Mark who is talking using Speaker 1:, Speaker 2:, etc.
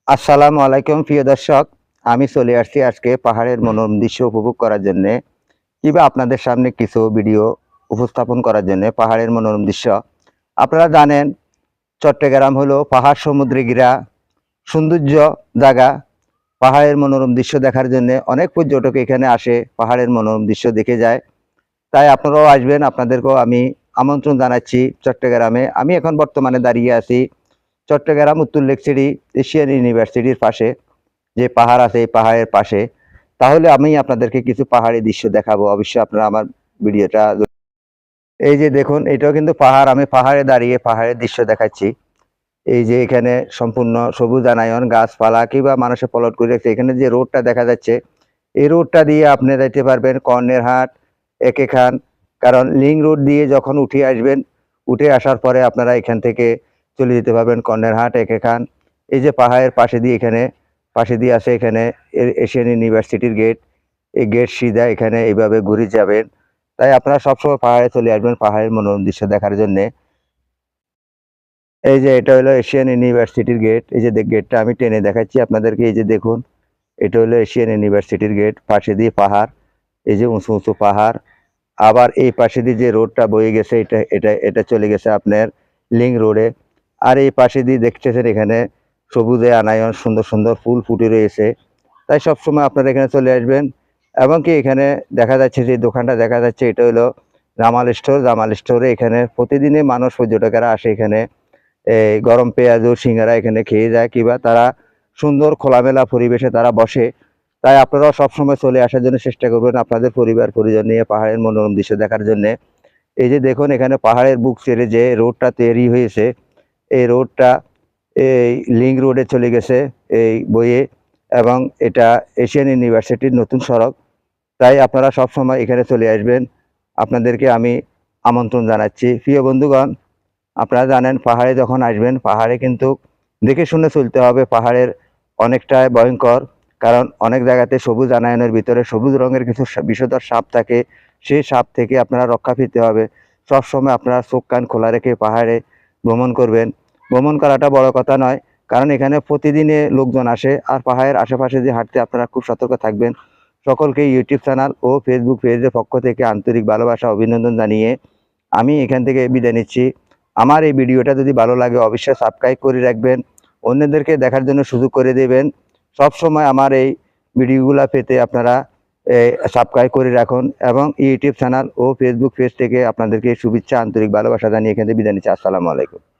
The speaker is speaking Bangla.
Speaker 1: আসসালামু আলাইকুম প্রিয় দর্শক। আমি চলে আসছি আজকে পাহাড়ের মনোরম দৃশ্য উপভোগ করার জন্যে কিংবা আপনাদের সামনে কিছু ভিডিও উপস্থাপন করার জন্যে পাহাড়ের মনোরম দৃশ্য। আপনারা জানেন চট্টগ্রাম হলো পাহাড় সমুদ্রে ঘেরা সৌন্দর্য জায়গা। পাহাড়ের মনোরম দৃশ্য দেখার জন্যে অনেক পর্যটক এখানে আসে, পাহাড়ের মনোরম দৃশ্য দেখে যায়। তাই আপনারাও আসবেন, আপনাদেরকেও আমি আমন্ত্রণ জানাচ্ছি চট্টগ্রামে। আমি এখন বর্তমানে দাঁড়িয়ে আছি চট্টগ্রাম উত্তর লেকচিরি এশিয়ান ইউনিভার্সিটির পাশে। যে পাহাড় আছে এই পাহাড়ের পাশে। তাহলে আমি আপনাদেরকে কিছু পাহাড়ি দৃশ্য দেখাবো, অবশ্যই আপনারা আমার ভিডিওটা। এই যে দেখুন, এটাও কিন্তু পাহাড়। আমি পাহাড়ে দাঁড়িয়ে পাহাড়ের দৃশ্য দেখাচ্ছি। এই যে এখানে সম্পূর্ণ সবুজ আনায়ন, গাছপালা কিংবা মানুষের পলট করে রেখেছে। এখানে যে রোডটা দেখা যাচ্ছে, এই রোডটা দিয়ে আপনি যাইতে পারবেন কর্নেরহাট, একে খান। কারণ লিঙ্ক রোড দিয়ে যখন উঠে আসবেন, উঠে আসার পরে আপনারা এখান থেকে চলে যেতে পারবেন কর্নেরহাট, একে খান। এই যে পাহাড়ের পাশে দিয়ে এখানে পাশে দিয়ে আছে এখানে এশিয়ান ইউনিভার্সিটির গেট। এই গেট সিধা এখানে এইভাবে ঘুরে যাবেন। তাই আপনারা সবসময় পাহাড়ে চলে আসবেন পাহাড়ের মনোরম দৃশ্য দেখার জন্যে। এই যে এটা হলো এশিয়ান ইউনিভার্সিটির গেট। এই যে গেটটা আমি টেনে দেখাচ্ছি আপনাদেরকে। এই যে দেখুন, এটা হলো এশিয়ান ইউনিভার্সিটির গেট। পাশে দিয়ে পাহাড়, এই যে উঁচু উঁচু পাহাড়। আবার এই পাশে দিয়ে যে রোডটা বয়ে গেছে, এটা এটা এটা চলে গেছে আপনার লিঙ্ক রোডে। আর এই পাশে দিয়ে দেখতেছেন এখানে সবুজে আনায়ন, সুন্দর সুন্দর ফুল ফুটে রয়েছে। তাই সবসময় আপনারা এখানে চলে আসবেন। এবং কি এখানে দেখা যাচ্ছে যে দোকানটা দেখা যাচ্ছে, এটা হলো জামাল স্টোর। জামাল স্টোরে এখানে প্রতিদিনে মানুষ, পর্যটকেরা আসে এখানে এই গরম পেঁয়াজ ও সিঙ্গারা এখানে খেয়ে যায়, কিংবা তারা সুন্দর খোলামেলা পরিবেশে তারা বসে। তাই আপনারাও সবসময় চলে আসার জন্য চেষ্টা করবেন আপনাদের পরিবার পরিজন নিয়ে পাহাড়ের মনোরম দৃশ্য দেখার জন্যে। এই যে দেখুন, এখানে পাহাড়ের বুক ছেড়ে যে রোডটা তৈরি হয়েছে, এই রোডটা এই লিঙ্ক রোডে চলে গেছে এই বইয়ে। এবং এটা এশিয়ান ইউনিভার্সিটির নতুন সড়ক। তাই আপনারা সবসময় এখানে চলে আসবেন, আপনাদেরকে আমি আমন্ত্রণ জানাচ্ছি। প্রিয় বন্ধুগণ, আপনারা জানেন পাহাড়ে যখন আসবেন, পাহাড়ে কিন্তু দেখে শুনে চলতে হবে। পাহাড়ের অনেকটাই ভয়ঙ্কর, কারণ অনেক জায়গাতে সবুজ আনায়নের ভিতরে সবুজ রঙের কিছু বিষধর সাপ থাকে। সেই সাপ থেকে আপনারা রক্ষা পেতে হবে। সবসময় আপনারা চোখ কান খোলা রেখে পাহাড়ে ভ্রমণ করবেন। ভ্রমণ করাটা বড় কথা নয়, কারণ এখানে প্রতিদিনে লোকজন আসে। আর পাহাড়ের আশেপাশে যে হাঁটতে আপনারা খুব সতর্ক থাকবেন। সকলকে ইউটিউব চ্যানেল ও ফেসবুক পেজের পক্ষ থেকে আন্তরিক ভালোবাসা, অভিনন্দন জানিয়ে আমি এখান থেকে বিদায় নিচ্ছি। আমার এই ভিডিওটা যদি ভালো লাগে অবশ্যই সাবস্ক্রাইব করে রাখবেন, অন্যদেরকে দেখার জন্য সুযোগ করে দেবেন। সব সময় আমার এই ভিডিওগুলো পেতে আপনারা সাবস্ক্রাইব করে রাখুন। এবং ইউটিউব চ্যানেল ও ফেসবুক পেজ থেকে আপনাদেরকে শুভেচ্ছা, আন্তরিক ভালোবাসা জানিয়ে এখান থেকে বিদায় নিচ্ছি। আসসালামু আলাইকুম।